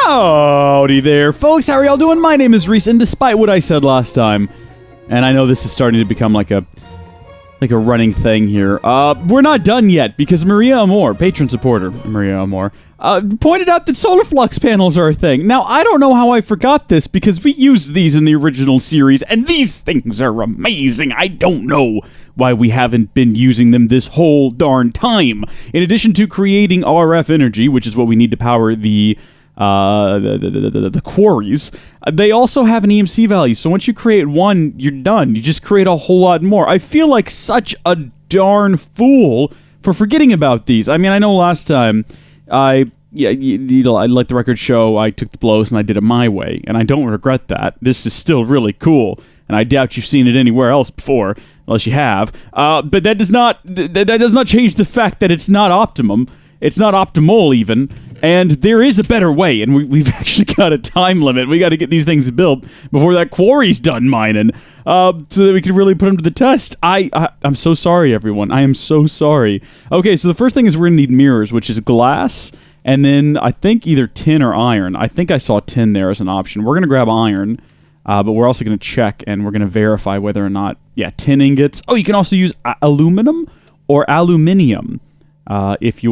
Howdy there, folks. How are y'all doing? My name is Reese, and despite what I said last time, and I know this is starting to become like a running thing here, we're not done yet, because Maria Amor, patron supporter, Maria Amor, pointed out that solar flux panels are a thing. Now, I don't know how I forgot this, because we used these in the original series, and these things are amazing. I don't know why we haven't been using them this whole darn time. In addition to creating RF energy, which is what we need to power the quarries, they also have an EMC value, so once you create one, you're done. You just create a whole lot more. I feel like such a darn fool for forgetting about these. I mean, I know last time, I let the record show, I took the blows and I did it my way, and I don't regret that. This is still really cool, and I doubt you've seen it anywhere else before, unless you have, but that does not change the fact that it's not optimum. It's not optimal, even, and there is a better way, and we've actually got a time limit. We got to get these things built before that quarry's done mining, so that we can really put them to the test. I'm so sorry, everyone. I am so sorry. Okay, so the first thing is we're going to need mirrors, which is glass, and then I think either tin or iron. I think I saw tin there as an option. We're going to grab iron, but we're also going to check, and we're going to verify whether or not, yeah, tin ingots. Oh, you can also use aluminum or aluminium, if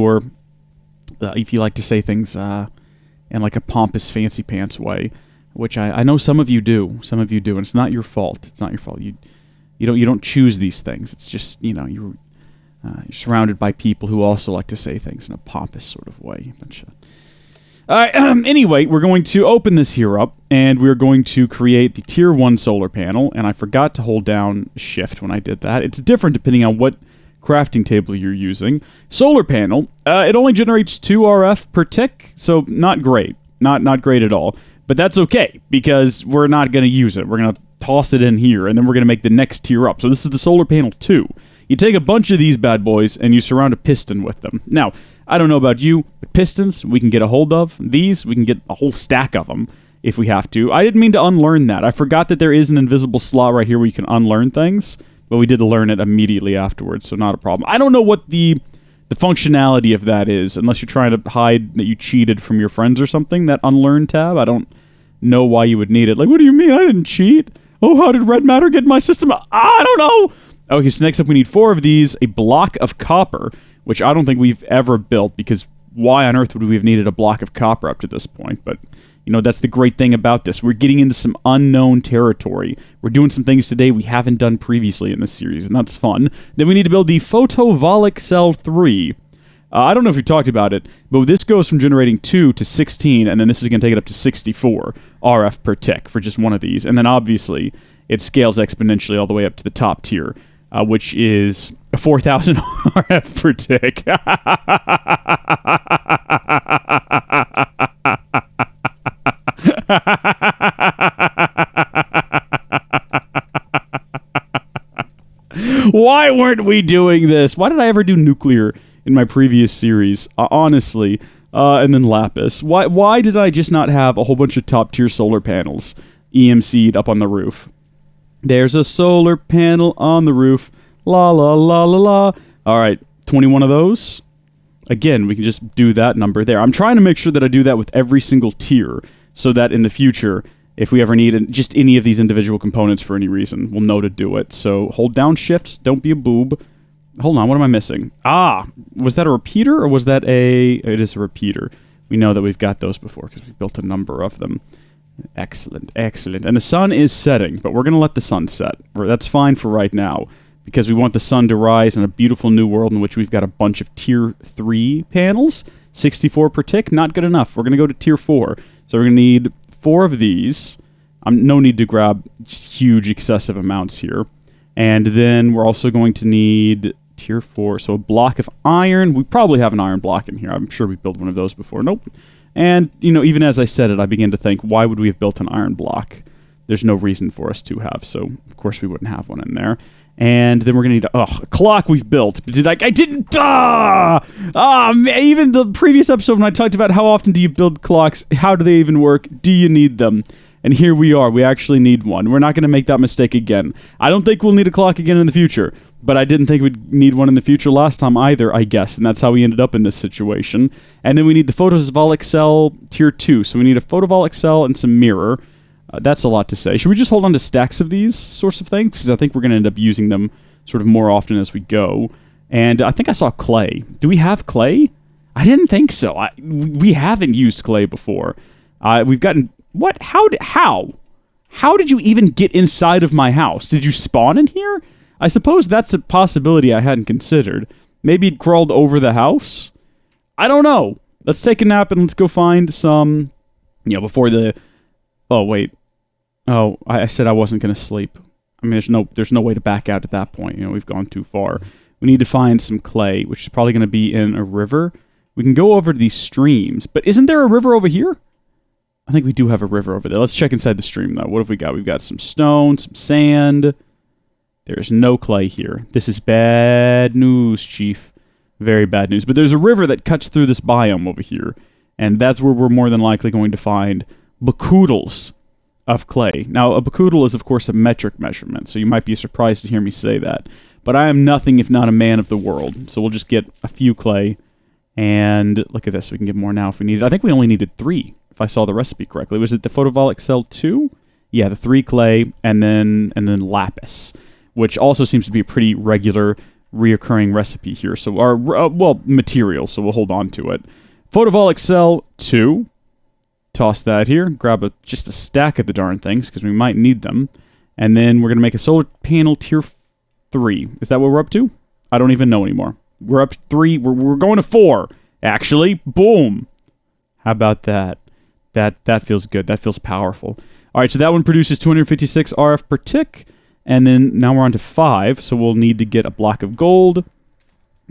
you like to say things in like a pompous, fancy pants way, which I know some of you do. Some of you do, and it's not your fault. It's not your fault. You don't choose these things. It's just, you know, you're surrounded by people who also like to say things in a pompous sort of way. Anyway, we're going to open this here up, and we're going to create the Tier 1 solar panel, and I forgot to hold down Shift when I did that. It's different depending on what crafting table you're using. Solar panel, it only generates 2 RF per tick, so not great. Not great at all. But that's okay, because we're not going to use it. We're going to toss it in here, and then we're going to make the next tier up. So this is the solar panel 2. You take a bunch of these bad boys, and you surround a piston with them. Now, I don't know about you, but pistons we can get a hold of. These, we can get a whole stack of them if we have to. I didn't mean to unlearn that. I forgot that there is an invisible slot right here where you can unlearn things. But we did learn it immediately afterwards, so not a problem. I don't know what the functionality of that is, unless you're trying to hide that you cheated from your friends or something, that unlearn tab. I don't know why you would need it. Like, what do you mean? I didn't cheat. Oh, how did red matter get in my system? I don't know. Okay, so next up we need 4 of these, a block of copper, which I don't think we've ever built, because why on earth would we have needed a block of copper up to this point? But you know, that's the great thing about this. We're getting into some unknown territory. We're doing some things today we haven't done previously in this series, and that's fun. Then we need to build the photovoltaic cell 3. I don't know if we talked about it, but this goes from generating 2 to 16, and then this is going to take it up to 64 RF per tick for just one of these. And then obviously, it scales exponentially all the way up to the top tier, which is 4,000 RF per tick. Why weren't we doing this? Why did I ever do nuclear in my previous series? Honestly. And then lapis. Why did I just not have a whole bunch of top tier solar panels EMC'd up on the roof? There's a solar panel on the roof. La la la la la. Alright, 21 of those. Again, we can just do that number there. I'm trying to make sure that I do that with every single tier, so that in the future, if we ever need just any of these individual components for any reason, we'll know to do it. So hold down Shift, don't be a boob. Hold on, what am I missing? Ah, was that a repeater, or was that it is a repeater. We know that we've got those before, because we've built a number of them. Excellent, excellent. And the sun is setting, but we're going to let the sun set. That's fine for right now, because we want the sun to rise in a beautiful new world in which we've got a bunch of Tier 3 panels. 64 per tick, not good enough. We're going to go to Tier 4. So we're going to need 4 of these. No need to grab huge excessive amounts here. And then we're also going to need Tier 4, so a block of iron. We probably have an iron block in here. I'm sure we built one of those before. Nope. And, you know, even as I said it, I began to think, why would we have built an iron block? There's no reason for us to have, so of course we wouldn't have one in there. And then we're going to need a clock we've built. I didn't... even the previous episode when I talked about how often do you build clocks, how do they even work, do you need them? And here we are. We actually need one. We're not going to make that mistake again. I don't think we'll need a clock again in the future, but I didn't think we'd need one in the future last time either, I guess, and that's how we ended up in this situation. And then we need the photovoltaic cell tier 2, so we need a photovoltaic cell and some mirror. That's a lot to say. Should we just hold on to stacks of these sorts of things? Because I think we're going to end up using them sort of more often as we go. And I think I saw clay. Do we have clay? I didn't think so. We haven't used clay before. We've gotten... What? How? How did you even get inside of my house? Did you spawn in here? I suppose that's a possibility I hadn't considered. Maybe it crawled over the house? I don't know. Let's take a nap and let's go find some... before the... Oh, wait. Oh, I said I wasn't going to sleep. I mean, there's no way to back out at that point. We've gone too far. We need to find some clay, which is probably going to be in a river. We can go over to these streams, but isn't there a river over here? I think we do have a river over there. Let's check inside the stream, though. What have we got? We've got some stone, some sand. There's no clay here. This is bad news, Chief. Very bad news. But there's a river that cuts through this biome over here, and that's where we're more than likely going to find bakoodles of clay. Now, a bakoodle is, of course, a metric measurement, so you might be surprised to hear me say that. But I am nothing if not a man of the world, so we'll just get a few clay, and look at this. We can get more now if we need it. I think we only needed 3, if I saw the recipe correctly. Was it the photovoltaic cell 2? Yeah, the 3 clay, and then lapis, which also seems to be a pretty regular, reoccurring recipe here. So our, material, so we'll hold on to it. Photovoltaic cell 2. Toss that here. Grab just a stack of the darn things, because we might need them. And then we're going to make a solar panel tier 3. Is that what we're up to? I don't even know anymore. We're up to 3. We're going to 4, actually. Boom. How about that? That feels good. That feels powerful. All right, so that one produces 256 RF per tick. And then now we're on to 5, so we'll need to get a block of gold.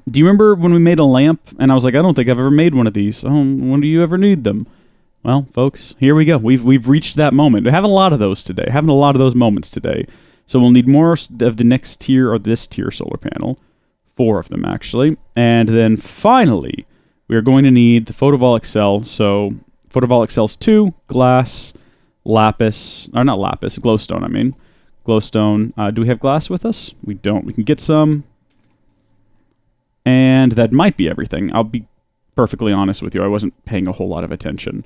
Do you remember when we made a lamp? And I was like, I don't think I've ever made one of these. Oh, when do you ever need them? Well, folks, here we go. We've reached that moment. We're having a lot of those today. Having a lot of those moments today. So we'll need more of the next tier, or this tier solar panel. 4 of them, actually. And then finally, we are going to need the photovoltaic cell. So photovoltaic cells 2, glass, lapis, or not lapis, glowstone, I mean. Glowstone. Do we have glass with us? We don't. We can get some. And that might be everything. I'll be perfectly honest with you. I wasn't paying a whole lot of attention.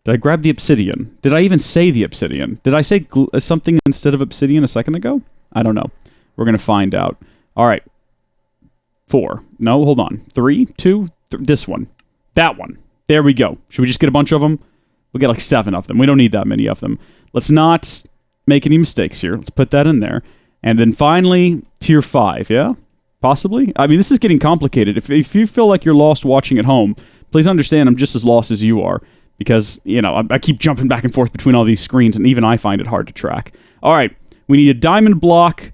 Did I grab the obsidian? Did I even say the obsidian? Did I say something instead of obsidian a second ago? I don't know. We're going to find out. All right. 4. No, hold on. 3, 2, this one. That one. There we go. Should we just get a bunch of them? We'll get like 7 of them. We don't need that many of them. Let's not make any mistakes here. Let's put that in there. And then finally, tier 5, yeah? Possibly? I mean, this is getting complicated. If you feel like you're lost watching at home, please understand I'm just as lost as you are. Because, I keep jumping back and forth between all these screens, and even I find it hard to track. All right, we need a diamond block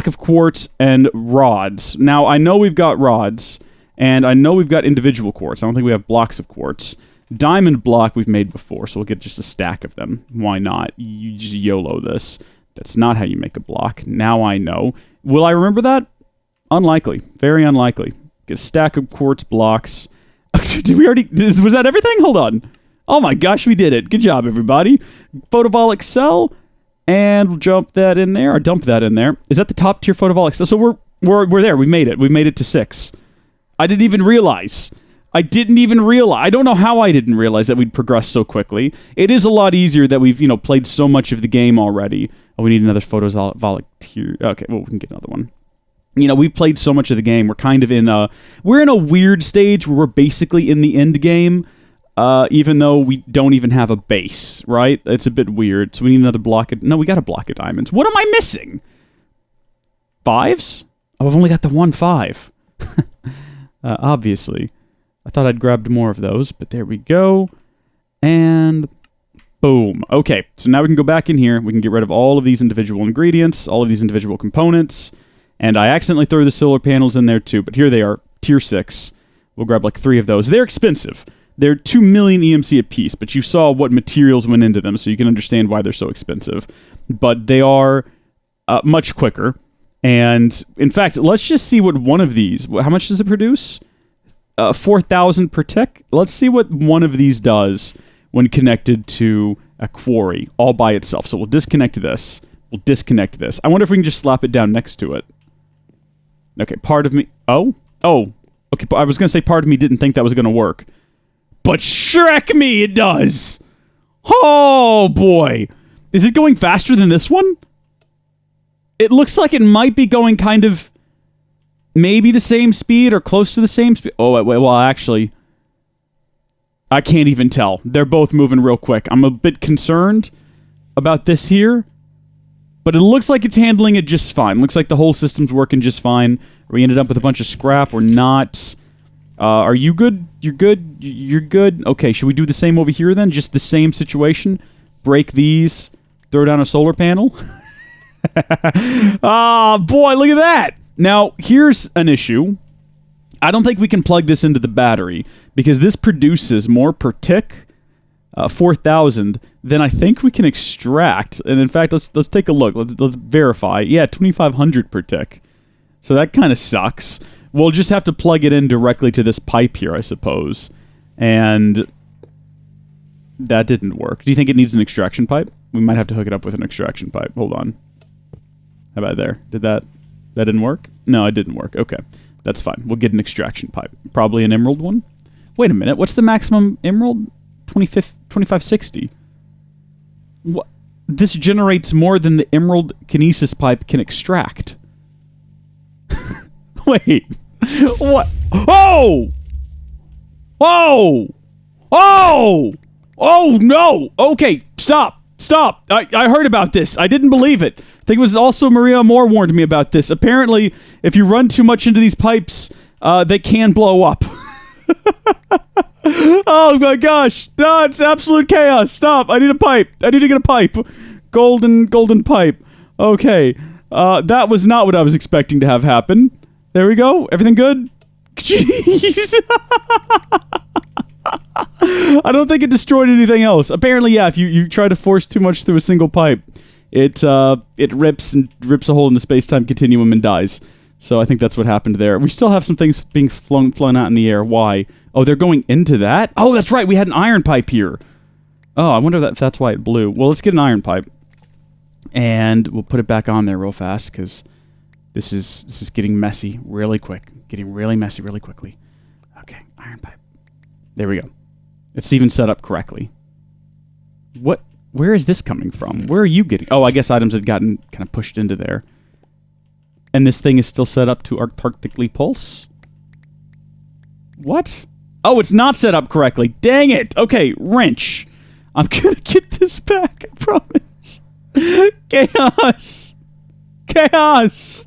of quartz, and rods. Now, I know we've got rods, and I know we've got individual quartz. I don't think we have blocks of quartz. Diamond block we've made before, so we'll get just a stack of them. Why not? You just YOLO this. That's not how you make a block. Now I know. Will I remember that? Unlikely. Very unlikely. Get a stack of quartz blocks. Did we already... Was that everything? Hold on. Oh my gosh, we did it. Good job, everybody. Photovoltaic cell. And we'll jump that in there, or dump that in there. Is that the top tier photovoltaic cell? So we're there. We made it. We made it to 6. I didn't even realize. I don't know how I didn't realize that we'd progress so quickly. It is a lot easier that we've, played so much of the game already. Oh, we need another photovoltaic tier. Okay, well, we can get another one. We've played so much of the game. We're kind of we're in a weird stage where we're basically in the end game. Even though we don't even have a base, right? It's a bit weird. So we need another block of... No, we got a block of diamonds. What am I missing? 5s? Oh, I've only got the 1 5. Obviously. I thought I'd grabbed more of those, but there we go. And boom. Okay, so now we can go back in here. We can get rid of all of these individual ingredients, all of these individual components. And I accidentally threw the solar panels in there too, but here they are, tier 6. We'll grab like 3 of those. They're expensive. They're 2 million EMC a piece, but you saw what materials went into them, so you can understand why they're so expensive. But they are much quicker. And, in fact, let's just see what one of these... How much does it produce? 4,000 per tick? Let's see what one of these does when connected to a quarry all by itself. So we'll disconnect this. We'll disconnect this. I wonder if we can just slap it down next to it. Okay, part of me... Oh? Oh. Okay, I was going to say part of me didn't think that was going to work. But Shrek me, it does! Oh, boy. Is it going faster than this one? It looks like it might be going kind of... maybe the same speed or close to the same speed. Oh, wait, well, actually... I can't even tell. They're both moving real quick. I'm a bit concerned about this here. But it looks like it's handling it just fine. Looks like the whole system's working just fine. We ended up with a bunch of scrap. We're not... are you good? You're good? You're good? Okay, should we do the same over here then? Just the same situation? Break these. Throw down a solar panel? Ah, boy, look at that! Now, here's an issue. I don't think we can plug this into the battery, because this produces more per tick, 4,000, than I think we can extract. And in fact, let's take a look. Let's verify. Yeah, 2,500 per tick. So that kind of sucks. We'll just have to plug it in directly to this pipe here, I suppose. And that didn't work. Do you think it needs an extraction pipe? We might have to hook it up with an extraction pipe. Hold on. How about there? That didn't work? No, it didn't work. Okay. That's fine. We'll get an extraction pipe. Probably an emerald one? Wait a minute. What's the maximum emerald? 2560. What? This generates more than the emerald kinesis pipe can extract. Wait. What? Oh! Oh! Oh! Oh, no! Okay, stop. Stop. I heard about this. I didn't believe it. I think it was also Maria Moore warned me about this. Apparently, if you run too much into these pipes, they can blow up. Oh my gosh. No, it's absolute chaos. Stop. I need a pipe. I need to get a pipe. Golden pipe. Okay. That was not what I was expecting to have happen. There we go. Everything good? Jeez. I don't think it destroyed anything else. Apparently, yeah, if you try to force too much through a single pipe, it rips a hole in the space-time continuum and dies. So I think that's what happened there. We still have some things being flown out in the air. Why? Oh, they're going into that? Oh, that's right. We had an iron pipe here. Oh, I wonder if that's why it blew. Well, let's get an iron pipe. And we'll put it back on there real fast, because this is getting messy really quick. Getting really messy really quickly. Okay, iron pipe. There we go. It's even set up correctly. What? Where is this coming from? Where are you getting... Oh, I guess items had gotten kind of pushed into there. And this thing is still set up to arctically pulse? What? Oh, it's not set up correctly. Dang it! Okay, wrench. I'm gonna get this back, I promise. Chaos! Chaos!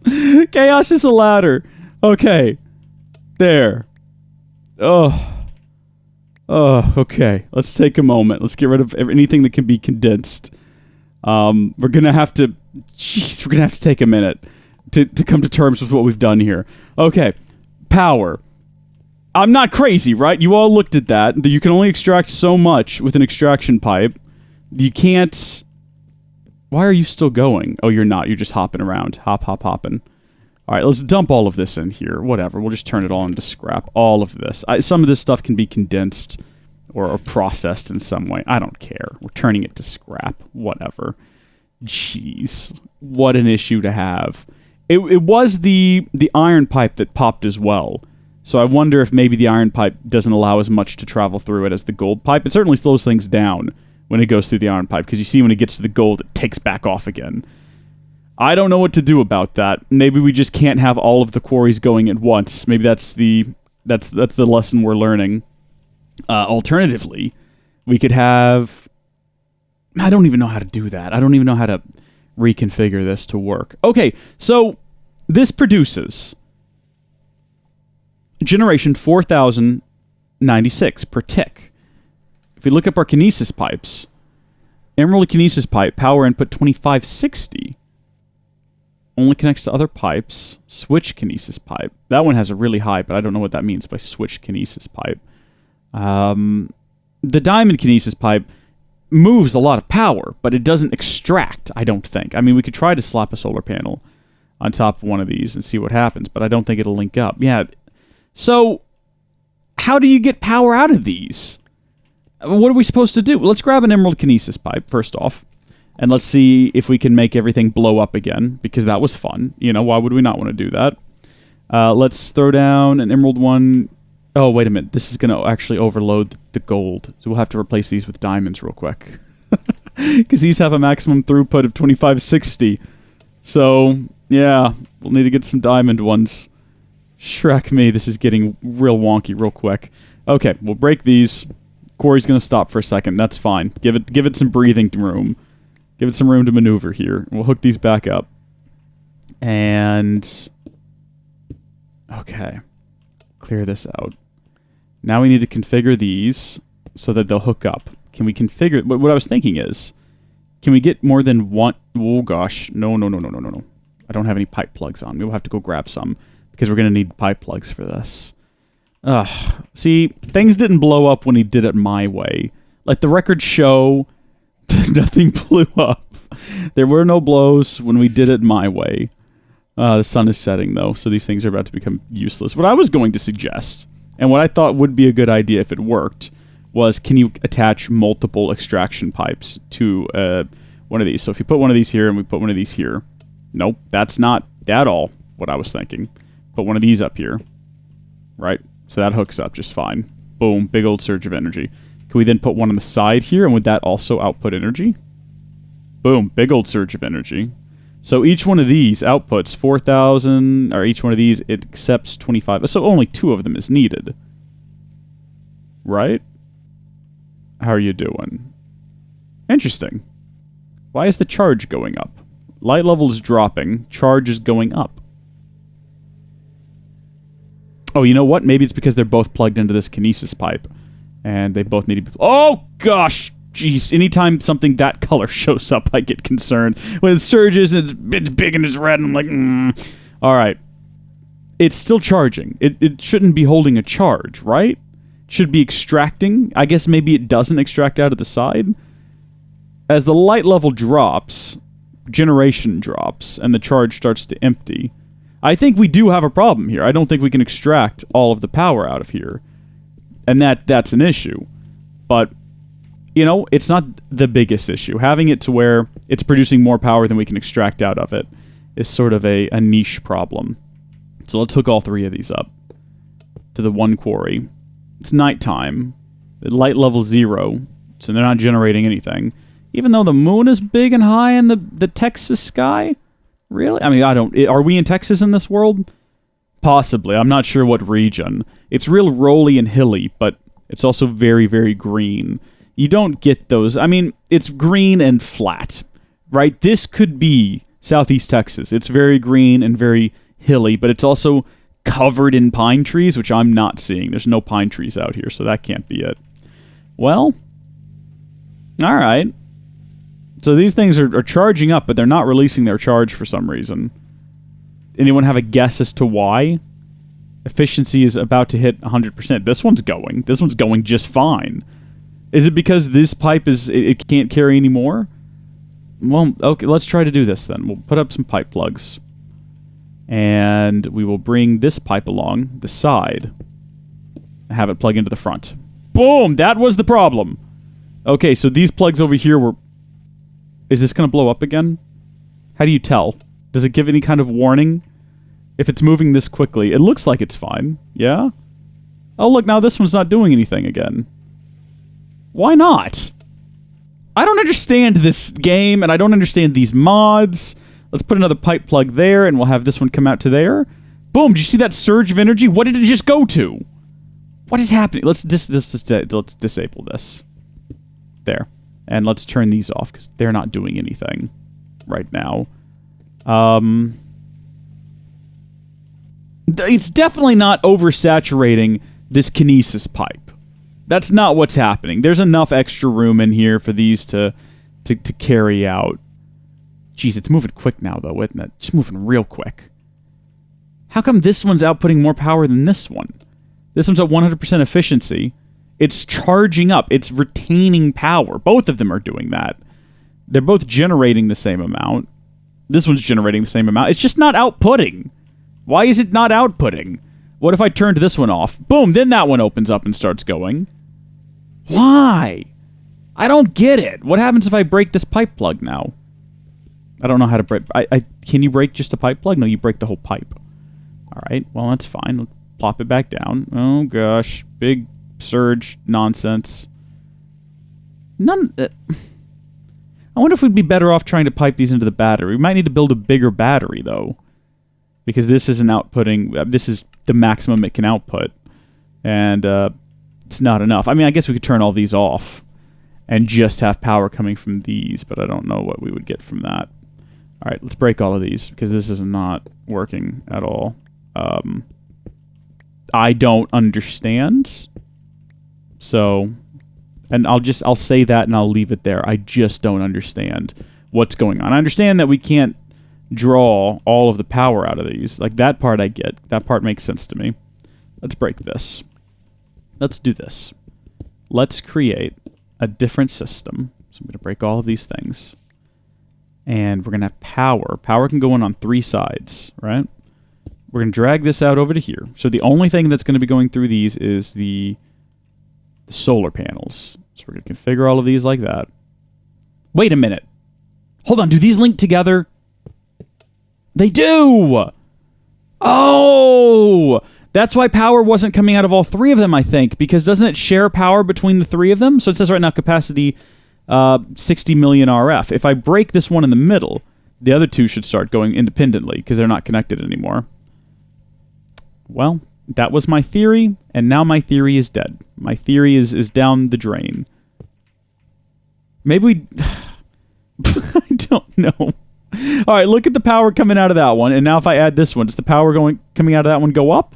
Chaos is a ladder. Okay. There. Oh. Oh, okay. Let's take a moment. Let's get rid of anything that can be condensed. We're gonna have to... Jeez, we're gonna have to take a minute to come to terms with what we've done here. Okay. Power. I'm not crazy, right? You all looked at that. You can only extract so much with an extraction pipe. You can't... Why are you still going? Oh, you're not. You're just hopping around. Hopping. Alright, let's dump all of this in here. Whatever. We'll just turn it all into scrap. All of this. Some of this stuff can be condensed or processed in some way. I don't care. We're turning it to scrap. Whatever. Jeez. What an issue to have. It was the iron pipe that popped as well. So I wonder if maybe the iron pipe doesn't allow as much to travel through it as the gold pipe. It certainly slows things down when it goes through the iron pipe, because you see when it gets to the gold, it takes back off again. I don't know what to do about that. Maybe we just can't have all of the quarries going at once. Maybe that's the lesson we're learning. Alternatively, we could have... I don't even know how to do that. I don't even know how to reconfigure this to work. Okay, so this produces generation 4,096 per tick. If we look up our kinesis pipes, emerald kinesis pipe, power input 2560. Only connects to other pipes. Switch kinesis pipe. That one has a really high, but I don't know what that means by switch kinesis pipe. The diamond kinesis pipe moves a lot of power, but it doesn't extract, I don't think. I mean, we could try to slap a solar panel on top of one of these and see what happens, but I don't think it'll link up. Yeah. So, how do you get power out of these? What are we supposed to do? Let's grab an emerald kinesis pipe, first off. And let's see if we can make everything blow up again, because that was fun. You know, why would we not want to do that? Let's throw down an emerald one. Oh, wait a minute. This is going to actually overload the gold. So we'll have to replace these with diamonds real quick. Because these have a maximum throughput of 2560. So, yeah. We'll need to get some diamond ones. Shrek me. This is getting real wonky real quick. Okay, we'll break these. Quarry's going to stop for a second. That's fine. Give it some breathing room. Give it some room to maneuver here. We'll hook these back up. And... okay. Clear this out. Now we need to configure these so that they'll hook up. Can we configure... what I was thinking is, can we get more than one... oh, gosh. No. I don't have any pipe plugs on me. We'll have to go grab some, because we're going to need pipe plugs for this. Ugh. See, things didn't blow up when he did it my way. Like, the records show that nothing blew up. There were no blows when we did it my way. The sun is setting, though, so these things are about to become useless. What I was going to suggest, and what I thought would be a good idea if it worked, was can you attach multiple extraction pipes to one of these? So if you put one of these here and we put one of these here. Nope, that's not at all what I was thinking. Put one of these up here. Right? So that hooks up just fine. Boom, big old surge of energy. Can we then put one on the side here, and would that also output energy? Boom, big old surge of energy. So each one of these outputs 4,000, or each one of these, it accepts 25. So only 2 of them is needed. Right? How are you doing? Interesting. Why is the charge going up? Light level is dropping. Charge is going up. Oh, you know what? Maybe it's because they're both plugged into this kinesis pipe. And they both need to be... oh, gosh! Jeez, anytime something that color shows up, I get concerned. When it surges and it's big and it's red, I'm like, Alright. It's still charging. It shouldn't be holding a charge, right? It should be extracting. I guess maybe it doesn't extract out of the side. As the light level drops, generation drops, and the charge starts to empty. I think we do have a problem here. I don't think we can extract all of the power out of here. And that's an issue. But... you know, it's not the biggest issue. Having it to where it's producing more power than we can extract out of it is sort of a niche problem. So let's hook all 3 of these up to the one quarry. It's nighttime. The light level 0, so they're not generating anything. Even though the moon is big and high in the Texas sky? Really? I mean, are we in Texas in this world? Possibly. I'm not sure what region. It's real rolly and hilly, but it's also very, very green. You don't get those. I mean, it's green and flat, right? This could be Southeast Texas. It's very green and very hilly, but it's also covered in pine trees, which I'm not seeing. There's no pine trees out here, so that can't be it. Well, all right. So these things are charging up, but they're not releasing their charge for some reason. Anyone have a guess as to why? Efficiency is about to hit 100%. This one's going. This one's going just fine. Is it because this pipe it can't carry anymore? Well, okay, let's try to do this then. We'll put up some pipe plugs. And we will bring this pipe along the side. And have it plug into the front. Boom! That was the problem! Okay, so these plugs over here were... is this going to blow up again? How do you tell? Does it give any kind of warning? If it's moving this quickly, it looks like it's fine. Yeah? Oh, look, now this one's not doing anything again. Why not? I don't understand this game, and I don't understand these mods. Let's put another pipe plug there, and we'll have this one come out to there. Boom, did you see that surge of energy? What did it just go to? What is happening? Let's disable this. There. And let's turn these off, because they're not doing anything right now. It's definitely not oversaturating this kinesis pipe. That's not what's happening. There's enough extra room in here for these to carry out. Jeez, it's moving quick now, though, isn't it? Just moving real quick. How come this one's outputting more power than this one? This one's at 100% efficiency. It's charging up. It's retaining power. Both of them are doing that. They're both generating the same amount. This one's generating the same amount. It's just not outputting. Why is it not outputting? What if I turned this one off? Boom, then that one opens up and starts going. Why? I don't get it. What happens if I break this pipe plug now? I don't know how to break... can you break just a pipe plug? No, you break the whole pipe. All right, well, that's fine. Let's plop it back down. Oh, gosh. Big surge nonsense. I wonder if we'd be better off trying to pipe these into the battery. We might need to build a bigger battery, though. Because this isn't outputting... this is the maximum it can output. And it's not enough. I mean, I guess we could turn all these off and just have power coming from these, but I don't know what we would get from that. All right, let's break all of these, because this is not working at all. I don't understand. So, and I'll say that and I'll leave it there. I just don't understand what's going on. I understand that we can't draw all of the power out of these. Like, that part I get. That part makes sense to me. Let's break this. Let's do this. Let's create a different system. So I'm going to break all of these things. And we're going to have power. Power can go in on 3 sides, right? We're going to drag this out over to here. So the only thing that's going to be going through these is the solar panels. So we're going to configure all of these like that. Wait a minute. Hold on. Do these link together? They do! Oh! That's why power wasn't coming out of all 3 of them, I think. Because doesn't it share power between the 3 of them? So it says right now capacity 60 million RF. If I break this one in the middle, the other 2 should start going independently because they're not connected anymore. Well, that was my theory, and now my theory is dead. My theory is down the drain. Maybe we... I don't know. All right, look at the power coming out of that one, and now if I add this one, does the power coming out of that one go up?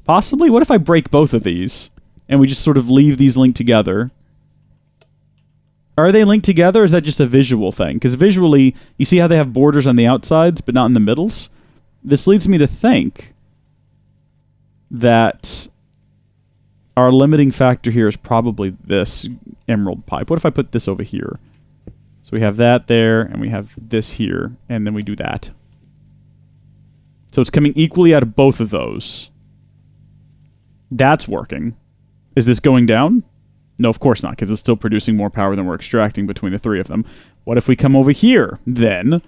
Possibly? What if I break both of these, and we just sort of leave these linked together? Are they linked together, or is that just a visual thing? Because visually, you see how they have borders on the outsides, but not in the middles? This leads me to think that our limiting factor here is probably this emerald pipe. What if I put this over here? So we have that there, and we have this here, and then we do that. So it's coming equally out of both of those. That's working. Is this going down? No, of course not, because it's still producing more power than we're extracting between the 3 of them. What if we come over here, then,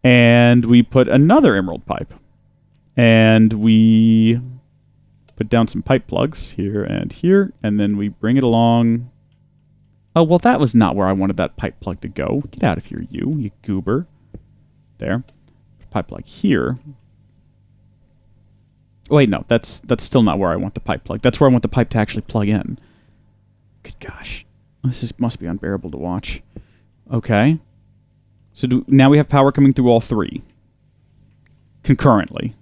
and we put another emerald pipe? And we put down some pipe plugs here, and then we bring it along. Oh, well, that was not where I wanted that pipe plug to go. Get out of here, you goober. There. Pipe plug here. Wait, no, that's still not where I want the pipe plug. That's where I want the pipe to actually plug in. Good gosh. Must be unbearable to watch. Okay. So now we have power coming through all 3. Concurrently.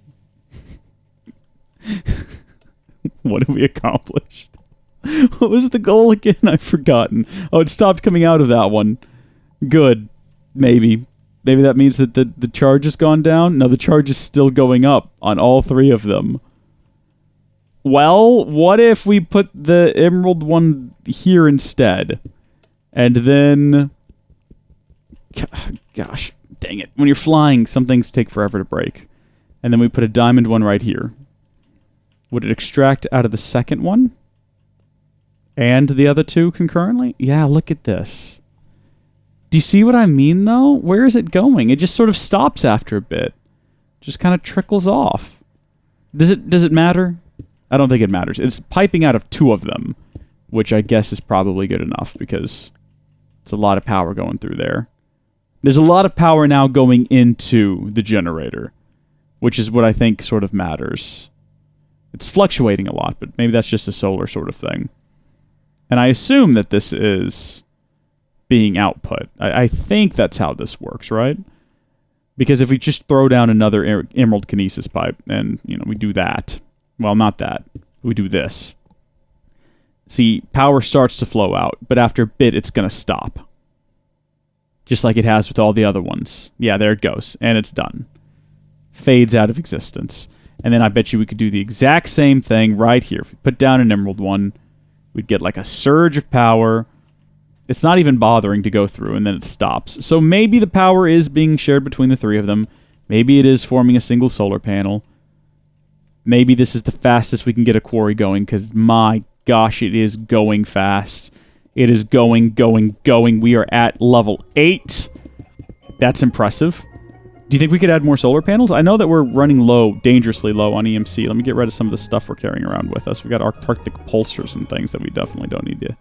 What have we accomplished? What was the goal again? I've forgotten. Oh, it stopped coming out of that one. Good. Maybe. Maybe that means that the charge has gone down? No, the charge is still going up on all 3 of them. Well, what if we put the emerald one here instead? And then... Gosh, dang it. When you're flying, some things take forever to break. And then we put a diamond one right here. Would it extract out of the second one? And the other 2 concurrently? Yeah, look at this. Do you see what I mean, though? Where is it going? It just sort of stops after a bit. Just kind of trickles off. Does it matter? I don't think it matters. It's piping out of 2 of them, which I guess is probably good enough because it's a lot of power going through there. There's a lot of power now going into the generator, which is what I think sort of matters. It's fluctuating a lot, but maybe that's just a solar sort of thing. And I assume that this is being output. I think that's how this works, right? Because if we just throw down another emerald kinesis pipe, and, we do that. Well, not that. We do this. See, power starts to flow out, but after a bit, it's going to stop. Just like it has with all the other ones. Yeah, there it goes. And it's done. Fades out of existence. And then I bet you we could do the exact same thing right here. If we put down an emerald one, we'd get like a surge of power. It's not even bothering to go through, and then it stops. So maybe the power is being shared between the 3 of them. Maybe it is forming a single solar panel. Maybe this is the fastest we can get a quarry going, because my gosh, it is going fast. It is going. We are at level 8. That's impressive. Do you think we could add more solar panels? I know that we're running low, dangerously low on EMC. Let me get rid of some of the stuff we're carrying around with us. We got Arctic pulsars and things that we definitely don't need to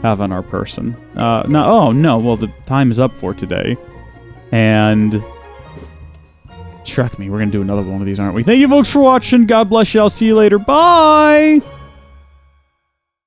have on our person. No, oh no, well the time is up for today. And truck me, we're gonna do another one of these, aren't we? Thank you folks for watching. God bless you. I'll see you later. Bye!